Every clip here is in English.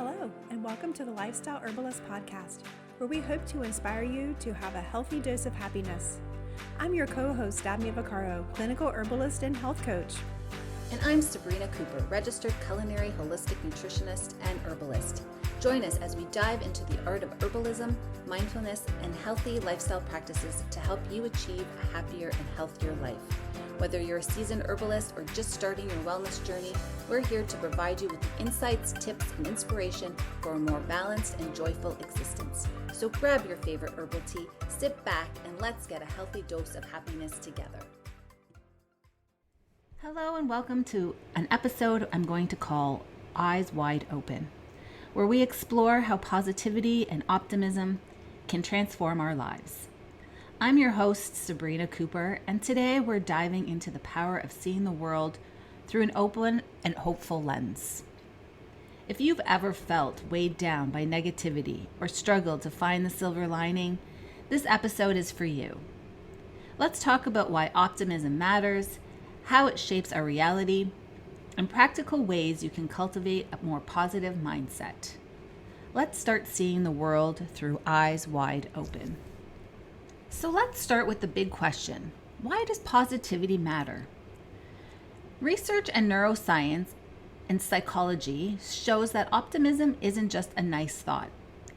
Hello, and welcome to the Lifestyle Herbalist Podcast, where we hope to inspire you to have a healthy dose of happiness. I'm your co-host, Dabney and I, clinical herbalist and health coach. And I'm Sabrina Cooper, registered culinary holistic nutritionist and herbalist. Join us as we dive into the art of herbalism, mindfulness, and healthy lifestyle practices to help you achieve a happier and healthier life. Whether you're a seasoned herbalist or just starting your wellness journey, we're here to provide you with the insights, tips, and inspiration for a more balanced and joyful existence. So grab your favorite herbal tea, sit back, and let's get a healthy dose of happiness together. Hello and welcome to an episode I'm going to call Eyes Wide Open, where we explore how positivity and optimism can transform our lives. I'm your host, Sabrina Cooper, and today we're diving into the power of seeing the world through an open and hopeful lens. If you've ever felt weighed down by negativity or struggled to find the silver lining, this episode is for you. Let's talk about why optimism matters, how it shapes our reality, and practical ways you can cultivate a more positive mindset. Let's start seeing the world through eyes wide open. So let's start with the big question. Why does positivity matter? Research in neuroscience and psychology shows that optimism isn't just a nice thought.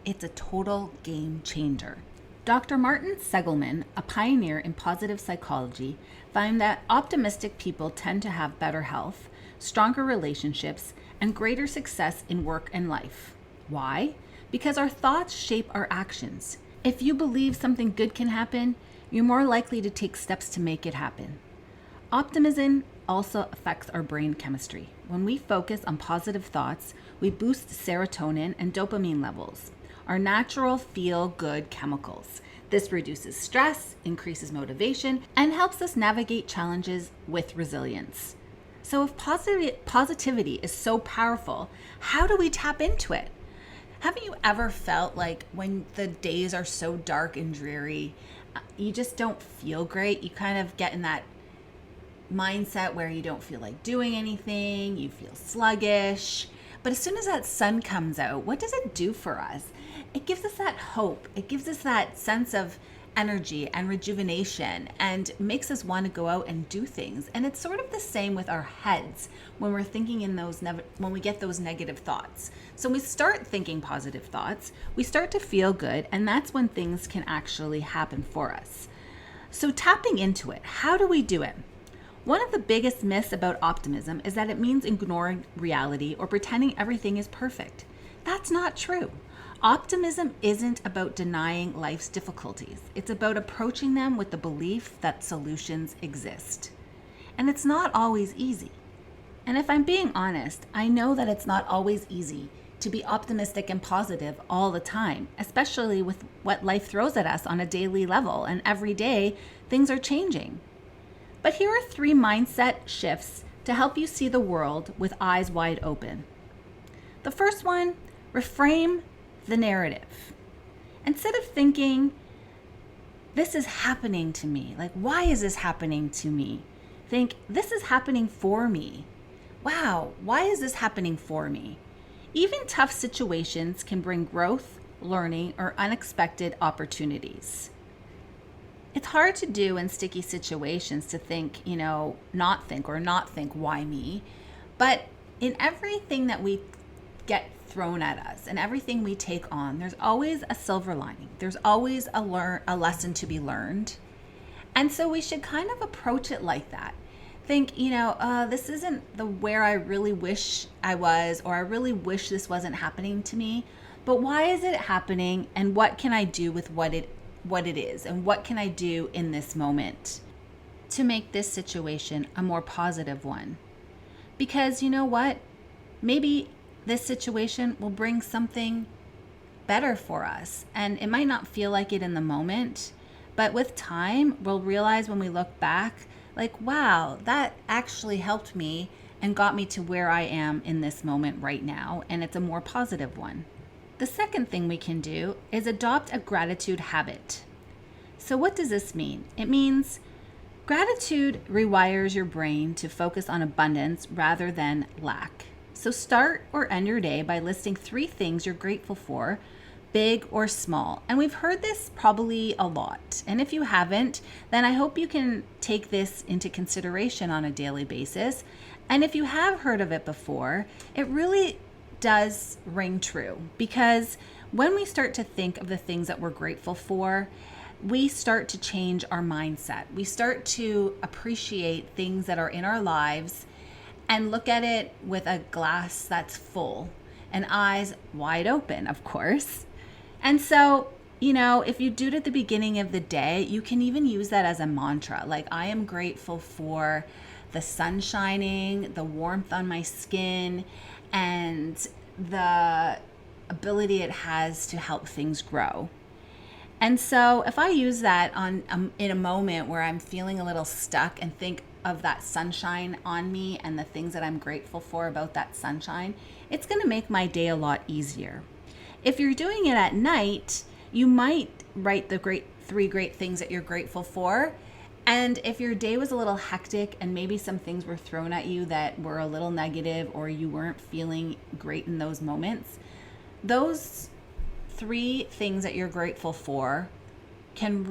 It's a total game changer. Dr. Martin Seligman, a pioneer in positive psychology, found that optimistic people tend to have better health, stronger relationships, and greater success in work and life. Why? Because our thoughts shape our actions. If you believe something good can happen, you're more likely to take steps to make it happen. Optimism also affects our brain chemistry. When we focus on positive thoughts, we boost serotonin and dopamine levels, our natural feel-good chemicals. This reduces stress, increases motivation, and helps us navigate challenges with resilience. So if positivity is so powerful, how do we tap into it? Haven't you ever felt like when the days are so dark and dreary, you just don't feel great? You kind of get in that mindset where you don't feel like doing anything, you feel sluggish. But as soon as that sun comes out, what does it do for us? It gives us that hope. It gives us that sense of energy and rejuvenation and makes us want to go out and do things. And it's sort of the same with our heads when we're thinking in those when we get those negative thoughts. So when we start thinking positive thoughts, we start to feel good, and that's when things can actually happen for us. So tapping into it, how do we do it? One of the biggest myths about optimism is that it means ignoring reality or pretending everything is perfect. That's not true. Optimism isn't about denying life's difficulties. It's about approaching them with the belief that solutions exist. And it's not always easy. And if I'm being honest, I know that it's not always easy to be optimistic and positive all the time, especially with what life throws at us on a daily level. And every day, things are changing. But here are 3 mindset shifts to help you see the world with eyes wide open. The first one, reframe the narrative. Instead of thinking, this is happening to me, like, why is this happening to me? Think, this is happening for me. Wow, why is this happening for me? Even tough situations can bring growth, learning, or unexpected opportunities. It's hard to do in sticky situations to think, not think, why me? But in everything that we get thrown at us and everything we take on, there's always a silver lining. There's always a lesson to be learned. And so we should kind of approach it like that. Think, this isn't where I really wish I was, or I really wish this wasn't happening to me, but why is it happening, and what can I do with what it is, and what can I do in this moment to make this situation a more positive one? Because you know what? Maybe this situation will bring something better for us. And it might not feel like it in the moment, but with time, we'll realize when we look back, like, wow, that actually helped me and got me to where I am in this moment right now. And it's a more positive one. The second thing we can do is adopt a gratitude habit. So what does this mean? It means gratitude rewires your brain to focus on abundance rather than lack. So start or end your day by listing 3 things you're grateful for, big or small. And we've heard this probably a lot. And if you haven't, then I hope you can take this into consideration on a daily basis. And if you have heard of it before, it really does ring true, because when we start to think of the things that we're grateful for, we start to change our mindset. We start to appreciate things that are in our lives and look at it with a glass that's full and eyes wide open, of course. And so, if you do it at the beginning of the day, you can even use that as a mantra. Like, I am grateful for the sun shining, the warmth on my skin, and the ability it has to help things grow. And so if I use that in a moment where I'm feeling a little stuck and think of that sunshine on me and the things that I'm grateful for about that sunshine, it's going to make my day a lot easier. If you're doing it at night, you might write the 3 great things that you're grateful for. And if your day was a little hectic and maybe some things were thrown at you that were a little negative, or you weren't feeling great in those moments, those 3 things that you're grateful for can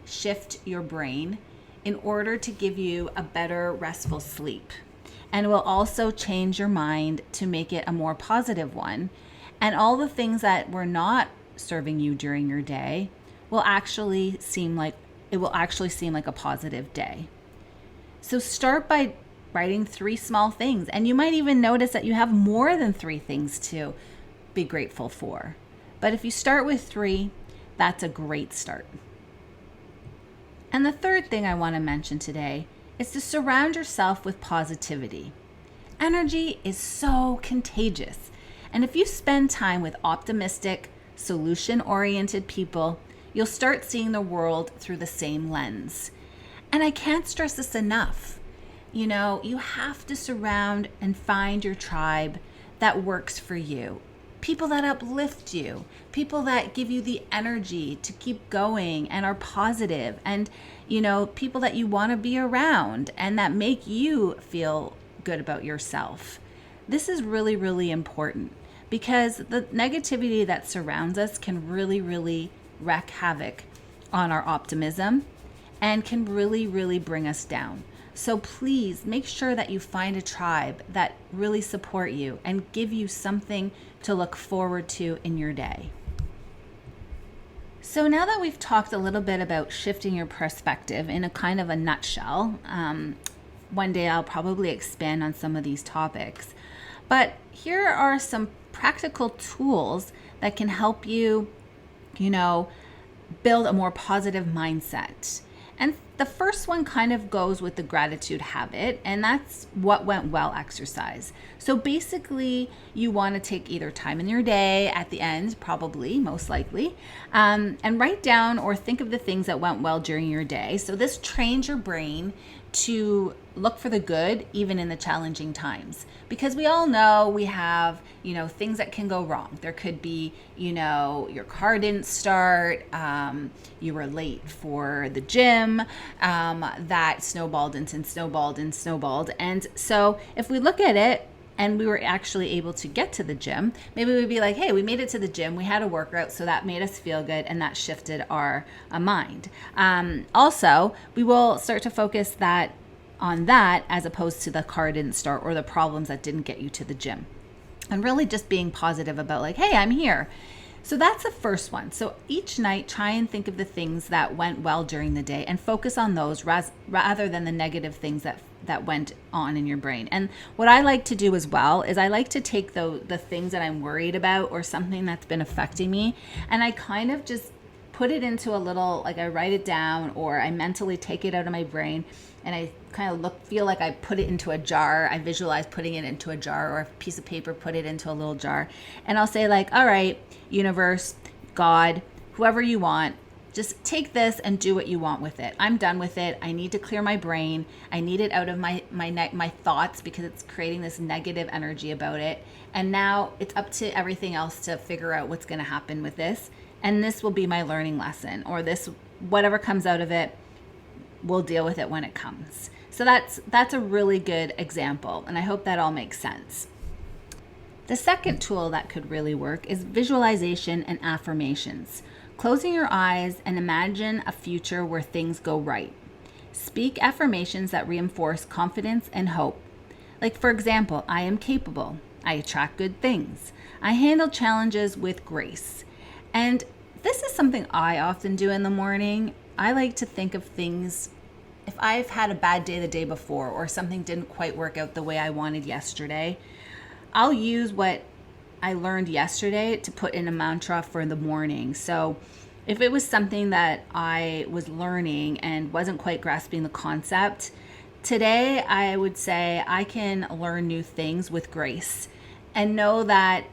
shift your brain in order to give you a better restful sleep. And will also change your mind to make it a more positive one. And all the things that were not serving you during your day will actually seem like a positive day. So start by writing 3 small things. And you might even notice that you have more than 3 things to be grateful for. But if you start with 3, that's a great start. And the third thing I want to mention today is to surround yourself with positivity. Energy is so contagious. And if you spend time with optimistic, solution-oriented people, you'll start seeing the world through the same lens. And I can't stress this enough. You have to surround and find your tribe that works for you. People that uplift you, people that give you the energy to keep going and are positive, and people that you want to be around and that make you feel good about yourself. This is really, really important, because the negativity that surrounds us can really, really wreak havoc on our optimism and can really, really bring us down. So please make sure that you find a tribe that really support you and give you something to look forward to in your day. So now that we've talked a little bit about shifting your perspective in a kind of a nutshell, one day I'll probably expand on some of these topics. But here are some practical tools that can help you, build a more positive mindset. And the first one kind of goes with the gratitude habit, and that's what went well exercise. So basically, you want to take either time in your day at the end, probably, most likely, and write down or think of the things that went well during your day. So this trains your brain to look for the good, even in the challenging times. Because we all know we have, things that can go wrong. There could be, your car didn't start, you were late for the gym, that snowballed. And so if we look at it and we were actually able to get to the gym, maybe we'd be like, hey, we made it to the gym, we had a workout, so that made us feel good, and that shifted our mind. Also, we will start to focus on that as opposed to the car didn't start or the problems that didn't get you to the gym. And really just being positive about like, hey, I'm here. So that's the first one. So each night, try and think of the things that went well during the day and focus on those rather than the negative things that went on in your brain. And what I like to do as well is I like to take the things that I'm worried about or something that's been affecting me, and I kind of just put it into a little, like I write it down or I mentally take it out of my brain, and I kind of feel like I put it into a jar. I visualize putting it into a jar, or a piece of paper, put it into a little jar. And I'll say like, all right, universe, God, whoever you want, just take this and do what you want with it. I'm done with it. I need to clear my brain. I need it out of my thoughts because it's creating this negative energy about it. And now it's up to everything else to figure out what's going to happen with this. And this will be my learning lesson, or this, whatever comes out of it, we'll deal with it when it comes. So that's a really good example, and I hope that all makes sense. The second tool that could really work is visualization and affirmations. Closing your eyes and imagine a future where things go right. Speak affirmations that reinforce confidence and hope. Like, for example, I am capable. I attract good things. I handle challenges with grace. And this is something I often do in the morning. I like to think of things, if I've had a bad day the day before or something didn't quite work out the way I wanted yesterday, I'll use what I learned yesterday to put in a mantra for the morning. So if it was something that I was learning and wasn't quite grasping the concept, today I would say I can learn new things with grace and know that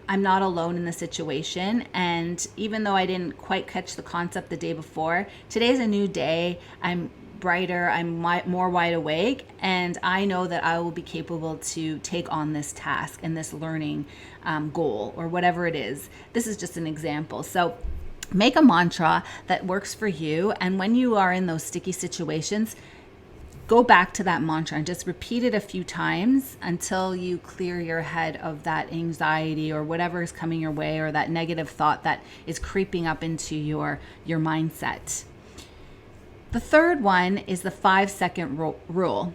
I'm not alone in the situation. And even though I didn't quite catch the concept the day before, today's a new day. I'm brighter, I'm more wide awake, and I know that I will be capable to take on this task and this learning goal or whatever it is. This is just an example. So make a mantra that works for you, and when you are in those sticky situations, go back to that mantra and just repeat it a few times until you clear your head of that anxiety or whatever is coming your way, or that negative thought that is creeping up into your mindset. The third one is the 5-second rule.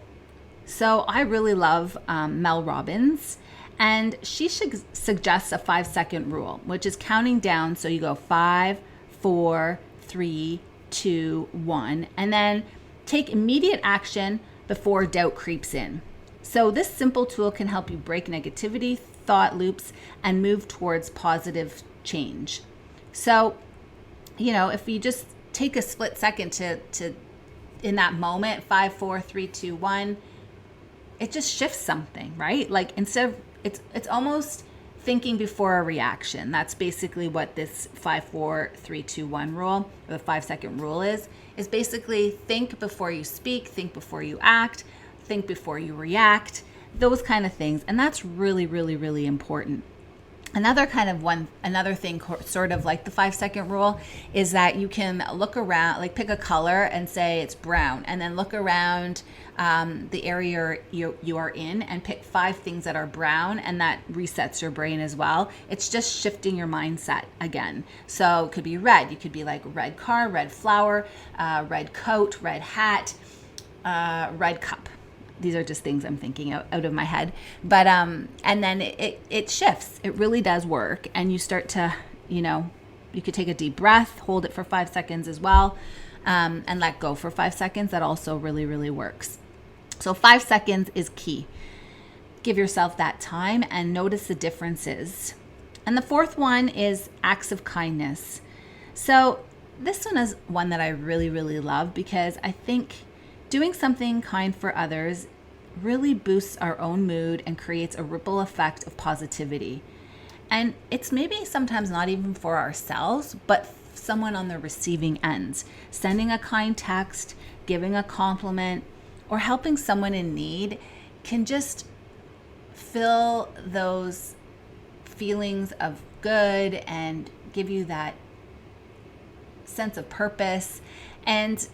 So I really love Mel Robbins, and she suggests a 5-second rule, which is counting down. So you go 5, 4, 3, 2, 1, and then take immediate action before doubt creeps in. So this simple tool can help you break negativity, thought loops, and move towards positive change. So, if you just take a split second to in that moment, 5, 4, 3, 2, 1, it just shifts something, right? Like, instead of, it's almost thinking before a reaction. That's basically what this 5, 4, 3, 2, 1 rule, or the 5-second rule is basically think before you speak, think before you act, think before you react, those kind of things. And that's really, really, really important. Another thing sort of like the 5-second rule is that you can look around, like pick a color and say it's brown, and then look around the area you are in and pick 5 things that are brown, and that resets your brain as well. It's just shifting your mindset again. So it could be red. You could be like red car, red flower, red coat, red hat, red cup. These are just things I'm thinking out of my head. But, and then it shifts. It really does work. And you start to, you could take a deep breath, hold it for 5 seconds as well, and let go for 5 seconds. That also really, really works. So 5 seconds is key. Give yourself that time and notice the differences. And the fourth one is acts of kindness. So this one is one that I really, really love, because I think doing something kind for others really boosts our own mood and creates a ripple effect of positivity. And it's maybe sometimes not even for ourselves, but someone on the receiving end. Sending a kind text, giving a compliment, or helping someone in need can just fill those feelings of good and give you that sense of purpose. And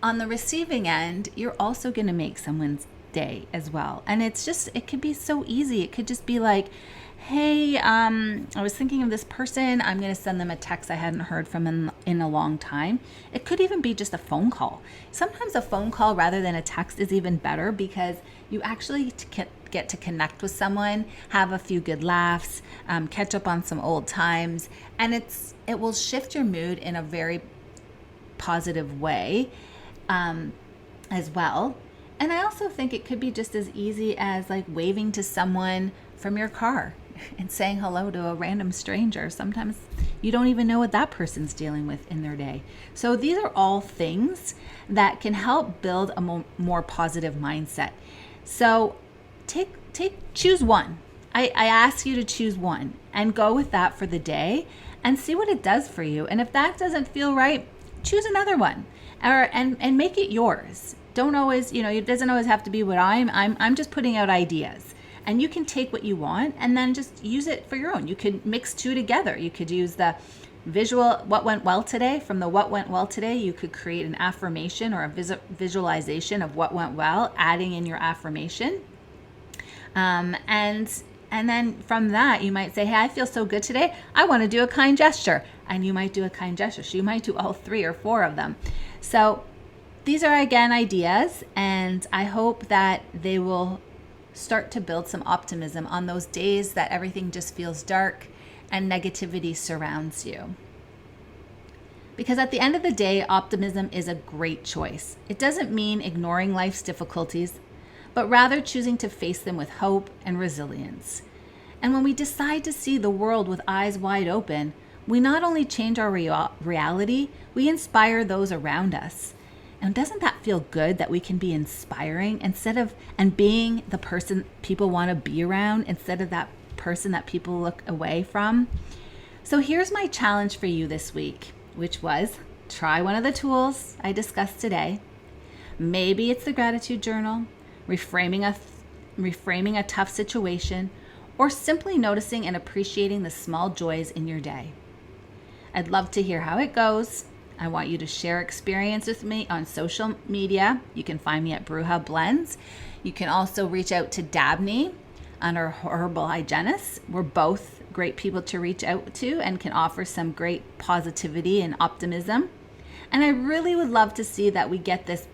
on the receiving end, you're also going to make someone's day as well. And it could be so easy. It could just be like, hey, I was thinking of this person. I'm going to send them a text I hadn't heard from in a long time. It could even be just a phone call. Sometimes a phone call rather than a text is even better, because you actually get to connect with someone, have a few good laughs, catch up on some old times, and it will shift your mood in a very positive way as well. And I also think it could be just as easy as like waving to someone from your car and saying hello to a random stranger. Sometimes you don't even know what that person's dealing with in their day. So these are all things that can help build a more positive mindset. So choose one. I ask you to choose one and go with that for the day and see what it does for you. And if that doesn't feel right, choose another one, and make it yours. Don't always, it doesn't always have to be what I'm just putting out ideas, and you can take what you want and then just use it for your own. You could mix two together. You could use the visual what went well today. From the what went well today, you could create an affirmation or a visualization of what went well, adding in your affirmation. And then from that, you might say, hey, I feel so good today. I want to do a kind gesture. And you might do a kind gesture. So you might do all 3 or 4 of them. So these are, again, ideas. And I hope that they will start to build some optimism on those days that everything just feels dark and negativity surrounds you. Because at the end of the day, optimism is a great choice. It doesn't mean ignoring life's difficulties, but rather choosing to face them with hope and resilience. And when we decide to see the world with eyes wide open, we not only change our reality, we inspire those around us. And doesn't that feel good that we can be inspiring and being the person people want to be around instead of that person that people look away from? So here's my challenge for you this week, which was try one of the tools I discussed today. Maybe it's the gratitude journal, reframing a tough situation, or simply noticing and appreciating the small joys in your day. I'd love to hear how it goes. I want you to share experience with me on social media. You can find me at Brewhub Blends. You can also reach out to Dabney on our herbal hygienist. We're both great people to reach out to and can offer some great positivity and optimism. And I really would love to see that we get this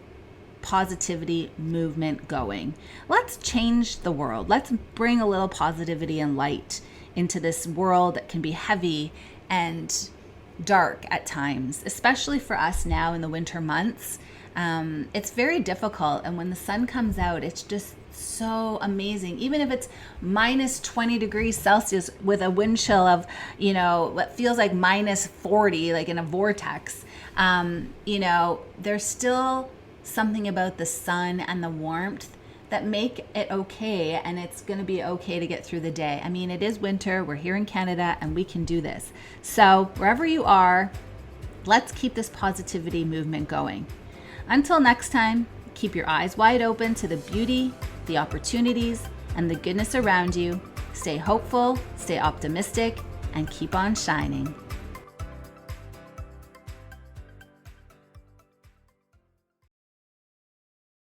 positivity movement going. Let's change the world. Let's bring a little positivity and light into this world that can be heavy and dark at times, especially for us now in the winter months. It's very difficult, and when the sun comes out, it's just so amazing. Even if it's minus 20 degrees Celsius with a wind chill of, what feels like minus 40, like in a vortex, there's still something about the sun and the warmth that make it okay, and it's going to be okay to get through the day. I mean, it is winter, we're here in Canada, and we can do this. So wherever you are, let's keep this positivity movement going. Until next time, keep your eyes wide open to the beauty, the opportunities, and the goodness around you. Stay hopeful, stay optimistic, and keep on shining.